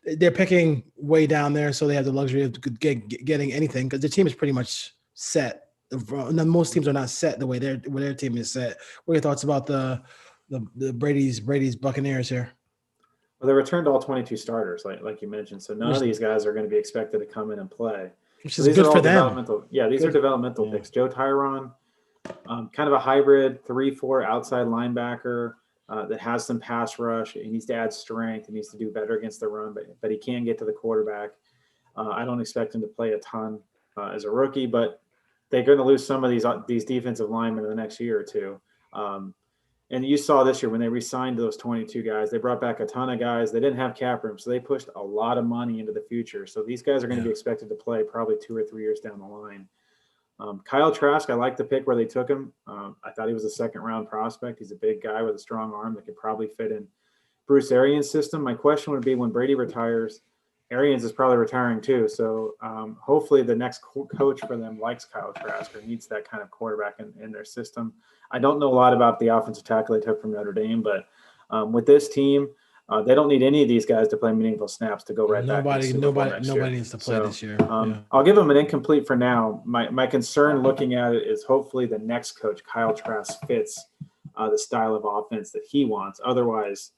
They're picking way down there, so they have the luxury of getting anything because the team is pretty much set. Most teams are not set the way their team is set. What are your thoughts about the Brady's Buccaneers here? Well, they returned all 22 starters, like you mentioned. So none of these guys are going to be expected to come in and play. Which so is these good are all for them. Developmental. Yeah, these are developmental picks. Joe Tyron, kind of a hybrid 3-4 outside linebacker that has some pass rush. He needs to add strength. He needs to do better against the run, but he can get to the quarterback. I don't expect him to play a ton as a rookie, but they're going to lose some of these defensive linemen in the next year or two. And you saw this year when they re-signed those 22 guys, they brought back a ton of guys. They didn't have cap room, so they pushed a lot of money into the future. So these guys are going to be expected to play probably 2 or 3 years down the line. Kyle Trask, I like the pick where they took him. I thought he was a second-round prospect. He's a big guy with a strong arm that could probably fit in Bruce Arians' system. My question would be when Brady retires, Arians is probably retiring too. So hopefully the next coach for them likes Kyle Trask or needs that kind of quarterback in their system. I don't know a lot about the offensive tackle they took from Notre Dame, but with this team, they don't need any of these guys to play meaningful snaps to go back. Nobody needs to play this year. I'll give them an incomplete for now. My concern looking at it is hopefully the next coach, Kyle Trask, fits the style of offense that he wants. Otherwise,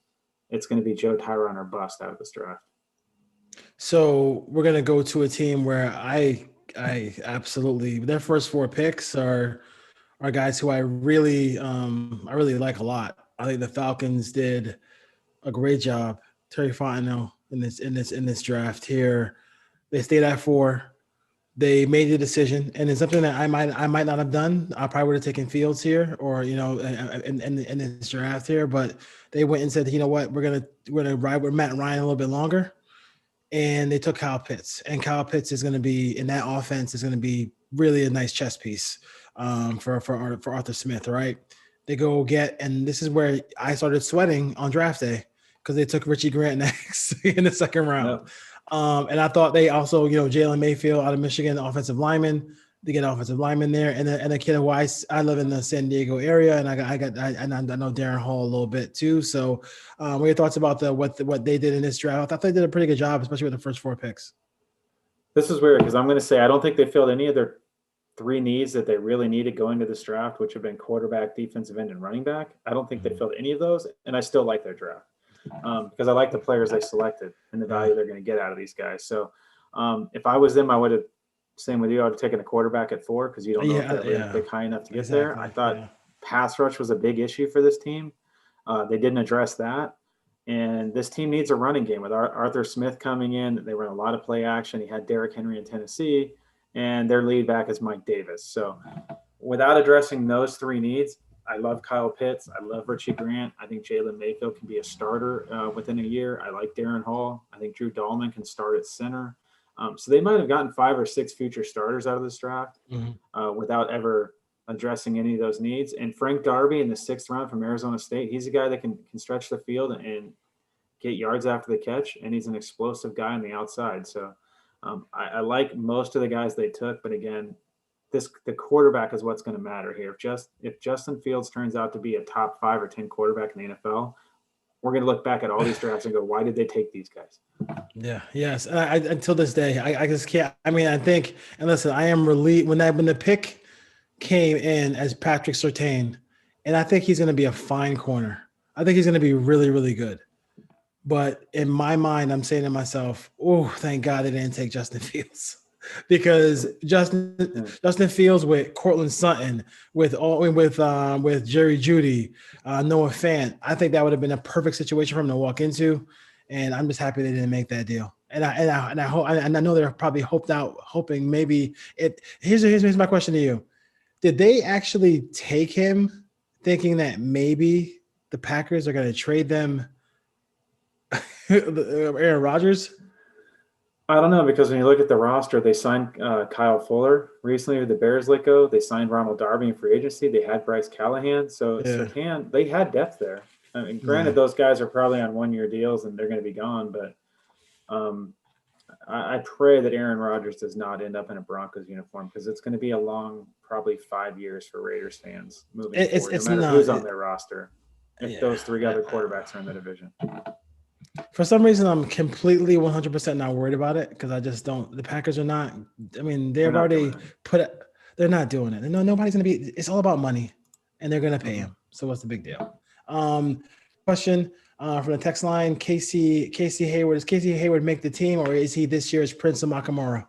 it's going to be Joe Tyron or bust out of this draft. So we're going to go to a team where I absolutely, their first 4 picks are guys who I really like a lot. I think the Falcons did a great job. Terry Fontenot in this draft here. They stayed at 4. They made the decision, and it's something that I might not have done. I probably would have taken Fields here, or in this draft here. But they went and said, you know what, we're gonna ride with Matt Ryan a little bit longer, and they took Kyle Pitts. And Kyle Pitts is going to be in that offense is going to be really a nice chess piece for Arthur Smith, right? They go get, and this is where I started sweating on draft day because they took Richie Grant next in the second round. Yep. And I thought they also, Jalen Mayfield out of Michigan, offensive lineman. They get offensive lineman there, and a kid who I live in the San Diego area, and I know Darren Hall a little bit too. So, what are your thoughts about what they did in this draft? I thought they did a pretty good job, especially with the first 4 picks. This is weird because I'm going to say I don't think they filled any of their 3 needs that they really needed going to this draft, which have been quarterback, defensive end, and running back. I don't think they filled any of those, and I still like their draft because I like the players they selected and the value they're going to get out of these guys. So, if I was them, I would have. Same with you. I would have taken a quarterback at 4 because you don't know if they're going to pick high enough to get there. I thought pass rush was a big issue for this team. They didn't address that. And this team needs a running game with Arthur Smith coming in. They run a lot of play action. He had Derrick Henry in Tennessee, and their lead back is Mike Davis. So without addressing those 3 needs, I love Kyle Pitts. I love Richie Grant. I think Jalen Mayfield can be a starter within a year. I like Darren Hall. I think Drew Dahlman can start at center. So they might have gotten 5 or 6 future starters out of this draft without ever addressing any of those needs. And Frank Darby in the 6th round from Arizona State, he's a guy that can stretch the field and get yards after the catch, and he's an explosive guy on the outside. So I like most of the guys they took, but again, the quarterback is what's going to matter here. If Justin Fields turns out to be a top 5 or 10 quarterback in the NFL, we're going to look back at all these drafts and go, why did they take these guys? Yeah. Yes. And until this day, I just can't. I mean, I think, and listen, I am relieved when the pick came in as Patrick Surtain, and I think he's going to be a fine corner. I think he's going to be really, really good. But in my mind, I'm saying to myself, oh, thank God they didn't take Justin Fields. Because Justin Fields with Cortland Sutton, with Jerry Jeudy, Noah Fant, I think that would have been a perfect situation for him to walk into, and I'm just happy they didn't make that deal. And I hope, and I know they're probably hoping maybe it. Here's my question to you: did they actually take him thinking that maybe the Packers are going to trade them Aaron Rodgers? I don't know, because when you look at the roster, they signed Kyle Fuller recently with the Bears let go. They signed Ronald Darby in free agency. They had Bryce Callahan. So Surtain, they had depth there. I mean, granted, those guys are probably on 1-year deals and they're going to be gone, but I pray that Aaron Rodgers does not end up in a Broncos uniform, because it's going to be a long, probably 5 years for Raiders fans moving forward, no matter who's on their roster, if those 3 other quarterbacks are in the division. For some reason, I'm completely 100% not worried about it because I just don't. The Packers are not. I mean, they've already put. They're not doing it. No, nobody's gonna be. It's all about money, and they're gonna pay him. So what's the big deal? Question from the text line: Casey Hayward. Does Casey Hayward make the team, or is he this year's Prince of Makamura?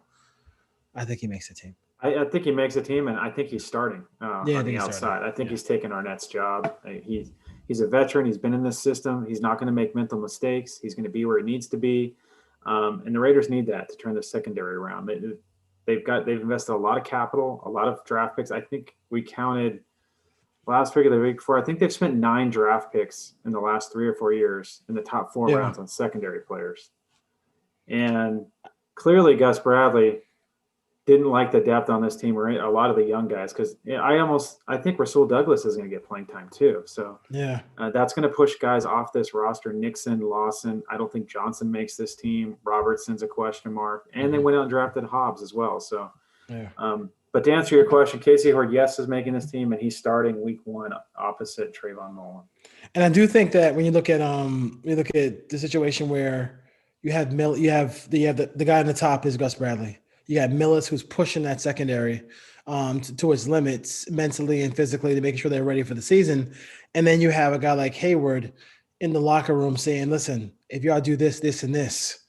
I think he makes the team. I think he makes a team, and I think he's starting on the outside. Starting. I think he's taking Arnett's job. He's a veteran. He's been in this system. He's not going to make mental mistakes. He's going to be where he needs to be, and the Raiders need that to turn the secondary around. They've invested a lot of capital, a lot of draft picks. I think we counted last week or the week before. I think they've spent 9 draft picks in the last 3 or 4 years in the top 4 rounds on secondary players, and clearly Gus Bradley didn't like the depth on this team or a lot of the young guys because I think Rasul Douglas is going to get playing time too. So that's going to push guys off this roster. Nixon, Lawson. I don't think Johnson makes this team. Robertson's a question mark, and they went out and drafted Hobbs as well. So, but to answer your question, Casey Hayward, yes, is making this team, and he's starting week 1 opposite Trayvon Mullen. And I do think that when you look at the situation where you have the guy on the top is Gus Bradley. You got Millis, who's pushing that secondary to its limits mentally and physically to make sure they're ready for the season. And then you have a guy like Hayward in the locker room saying, listen, if y'all do this, this, and this,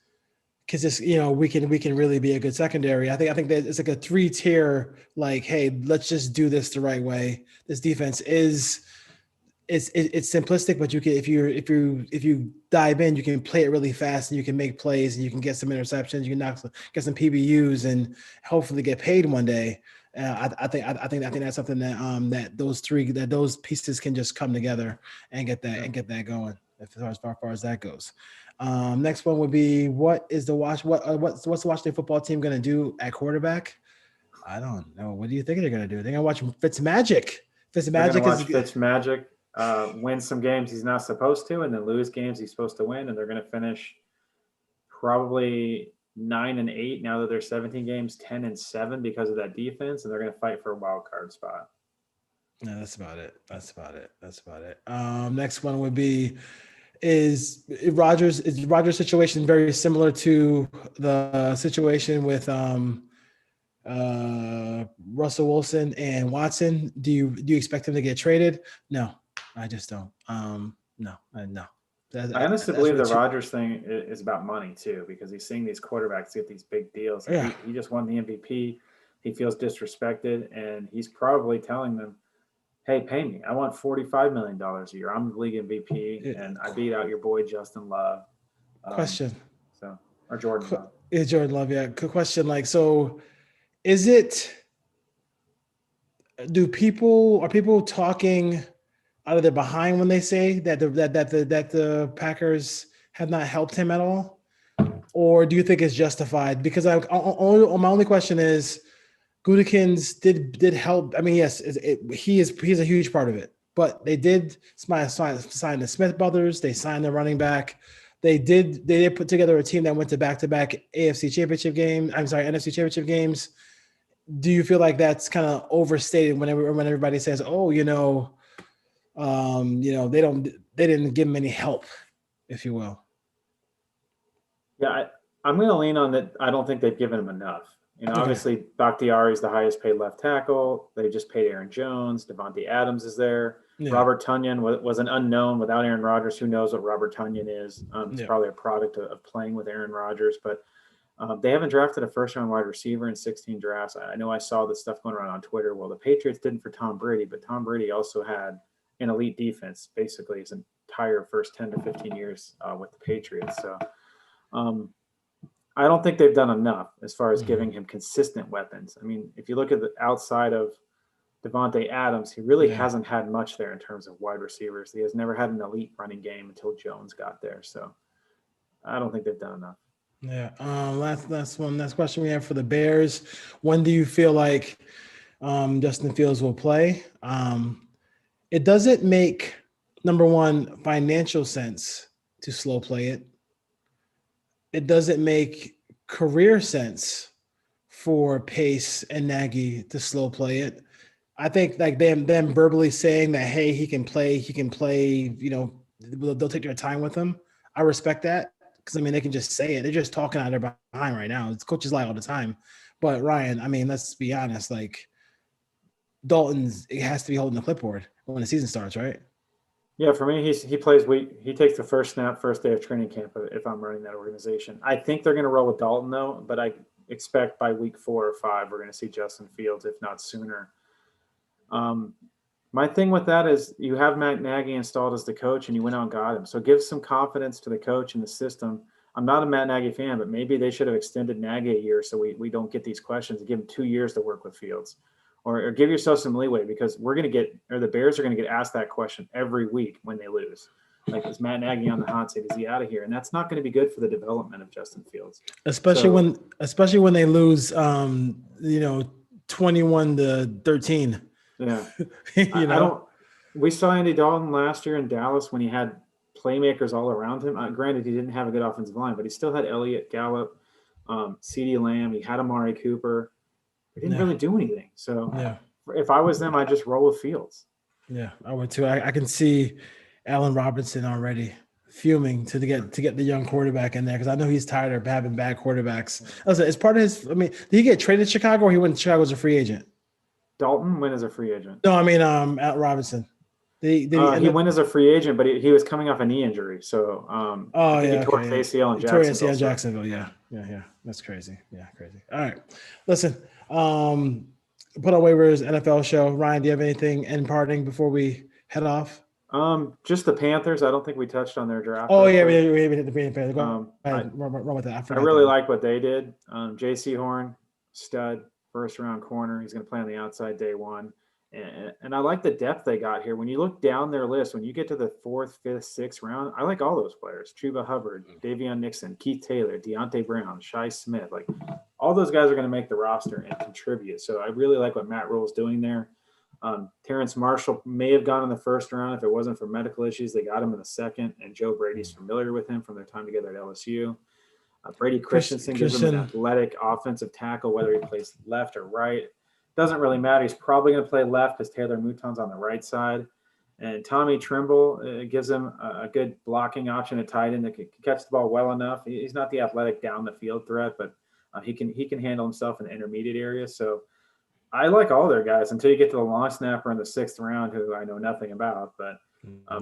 because this, we can really be a good secondary. I think that it's like a 3-tier, like, hey, let's just do this the right way. This defense is it's simplistic, but you can if you dive in, you can play it really fast and you can make plays and you can get some interceptions, you can get some PBUs and hopefully get paid one day. I think that's something that those pieces can just come together and get that going as far as that goes. Next one would be what's the Washington football team going to do at quarterback? I don't know. What do you think they're going to do? They're going to watch Fitzmagic. Fitzmagic win some games he's not supposed to, and then lose games he's supposed to win, and they're going to finish probably 9-8 now that they're 17 games, 10-7 because of that defense, and they're going to fight for a wild card spot. No, that's about it. Next one would be is Rodgers' situation very similar to the situation with Russell Wilson and Watson? Do you expect him to get traded? No, I just don't. No. I honestly believe the Rodgers thing is about money too, because he's seeing these quarterbacks get these big deals. Yeah. He just won the MVP. He feels disrespected, and he's probably telling them, hey, pay me. I want $45 million a year. I'm the league MVP, and I beat out your boy Justin Love. Question. Or Jordan Love. Is Jordan Love, yeah. Good question. Is it? Are people talking out of their behind when they say that the Packers have not helped him at all, or do you think it's justified? Because my only question is, Gutekunst did help. I mean, yes, he's a huge part of it. But they did sign the Smith brothers. They signed the running back. They did put together a team that went to back-to-back NFC Championship Championship games. Do you feel like that's kind of overstated when everybody says, "Oh, they didn't give him any help," if you will? Yeah, I'm going to lean on that. I don't think they've given him enough. Obviously, Bakhtiari is the highest paid left tackle. They just paid Aaron Jones. Devontae Adams is there. Yeah. Robert Tonyan was an unknown without Aaron Rodgers. Who knows what Robert Tonyan is? It's probably a product of playing with Aaron Rodgers. But they haven't drafted a first-round wide receiver in 16 drafts. I know I saw this stuff going around on Twitter. Well, the Patriots didn't for Tom Brady, but Tom Brady also had an elite defense, basically his entire first 10 to 15 years with the Patriots. So I don't think they've done enough as far as giving him consistent weapons. I mean, if you look at the outside of Devontae Adams, he really hasn't had much there in terms of wide receivers. He has never had an elite running game until Jones got there. So I don't think they've done enough. Yeah. Last question we have for the Bears. When do you feel like Justin Fields will play? It doesn't make, number one, financial sense to slow play it. It doesn't make career sense for Pace and Nagy to slow play it. I think like them verbally saying that, hey, he can play, they'll take their time with him. I respect that because, I mean, they can just say it. They're just talking out of their behind right now. It's coaches lie all the time. But, Ryan, I mean, let's be honest. Like, Dalton's, it has to be holding the clipboard when the season starts, right? Yeah, for me, he plays week. He takes the first snap, first day of training camp if I'm running that organization. I think they're going to roll with Dalton, though, but I expect by week 4 or 5 we're going to see Justin Fields, if not sooner. My thing with that is you have Matt Nagy installed as the coach and you went out and got him. So give some confidence to the coach and the system. I'm not a Matt Nagy fan, but maybe they should have extended Nagy a year so we don't get these questions and give him 2 years to work with Fields. Or give yourself some leeway because the Bears are going to get asked that question every week when they lose. Like, is Matt Nagy on the hot seat? Is he out of here? And that's not going to be good for the development of Justin Fields. Especially when they lose 21-13. Yeah. You we saw Andy Dalton last year in Dallas when he had playmakers all around him. Granted, he didn't have a good offensive line, but he still had Elliott, Gallup, CeeDee Lamb. He had Amari Cooper. He didn't really do anything. So if I was them, I'd just roll with Fields. Yeah, I would too. I can see Allen Robinson already fuming to get the young quarterback in there because I know he's tired of having bad quarterbacks. It's part of his. I mean, did he get traded to Chicago or he went to Chicago as a free agent? Dalton went as a free agent. No, I mean Allen Robinson. He went as a free agent, but he was coming off a knee injury. So he tore his ACL in Jacksonville. Jacksonville, yeah. That's crazy. Yeah, crazy. All right, listen. Put on waivers NFL show. Ryan, do you have anything in parting before we head off? Just the Panthers. I don't think we touched on their draft. Oh yeah, we haven't hit the Panthers. Go ahead, run with that. I really like what they did. J.C. Horn, stud, first round corner. He's going to play on the outside day 1. And I like the depth they got here. When you look down their list, when you get to the 4th, 5th, 6th round, I like all those players. Chuba Hubbard, Davion Nixon, Keith Taylor, Deontay Brown, Shai Smith. Like, all those guys are going to make the roster and contribute. So I really like what Matt Rule's doing there. Terrence Marshall may have gone in the 1st round if it wasn't for medical issues. They got him in the 2nd, and Joe Brady's familiar with him from their time together at LSU. Brady Christensen gives him an athletic offensive tackle, whether he plays left or right. Doesn't really matter. He's probably going to play left because Taylor Mouton's on the right side. And Tommy Trimble gives him a good blocking option, a tight end that can catch the ball well enough. He's not the athletic down the field threat, but he can handle himself in the intermediate area. So I like all their guys until you get to the long snapper in the 6th round, who I know nothing about. But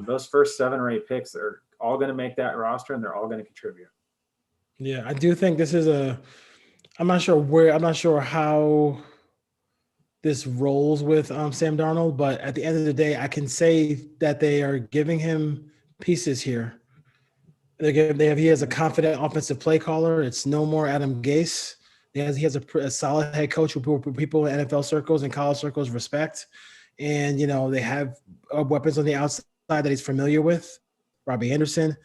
those first 7 or 8 picks are all going to make that roster, and they're all going to contribute. Yeah, I do think this is I'm not sure how this rolls with Sam Darnold, but at the end of the day, I can say that they are giving him pieces here. He has a confident offensive play caller. It's no more Adam Gase. He has a solid head coach who people in NFL circles and college circles respect. And, they have weapons on the outside that he's familiar with, Robbie Anderson.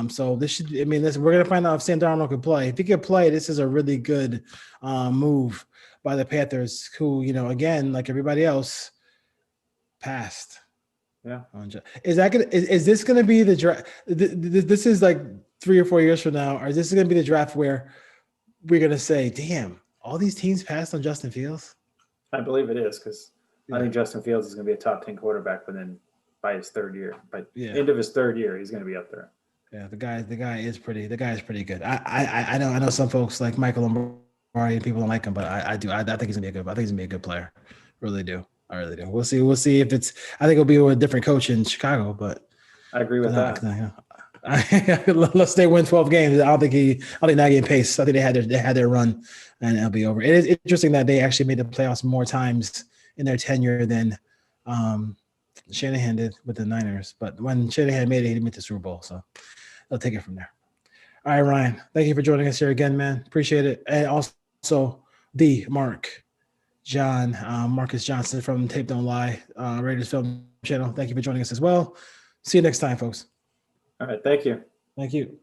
So we're going to find out if Sam Darnold can play. If he can play, this is a really good move by the Panthers, who, again, like everybody else, passed. Yeah. Is this going to be the draft? This is like 3 or 4 years from now, or is this going to be the draft where we're going to say, damn, all these teams passed on Justin Fields? I believe it is, because I think Justin Fields is going to be a top 10 quarterback by his 3rd year. By the end of his 3rd year, he's going to be up there. Yeah, the guy is pretty good. I know some folks like Michael Lombardi and people don't like him, but I think he's gonna be a good player. Really do. I really do. We'll see if it's. I think it'll be with a different coach in Chicago, but I agree with that. Let's stay win 12 games. I don't think not getting pace. I think they had their run, and it'll be over. It is interesting that they actually made the playoffs more times in their tenure than Shanahan did with the Niners. But when Shanahan made it, he made the Super Bowl. So they'll take it from there. All right, Ryan. Thank you for joining us here again, man. Appreciate it. And also Marcus Johnson from Tape Don't Lie, Raiders Film Channel. Thank you for joining us as well. See you next time, folks. All right. Thank you. Thank you.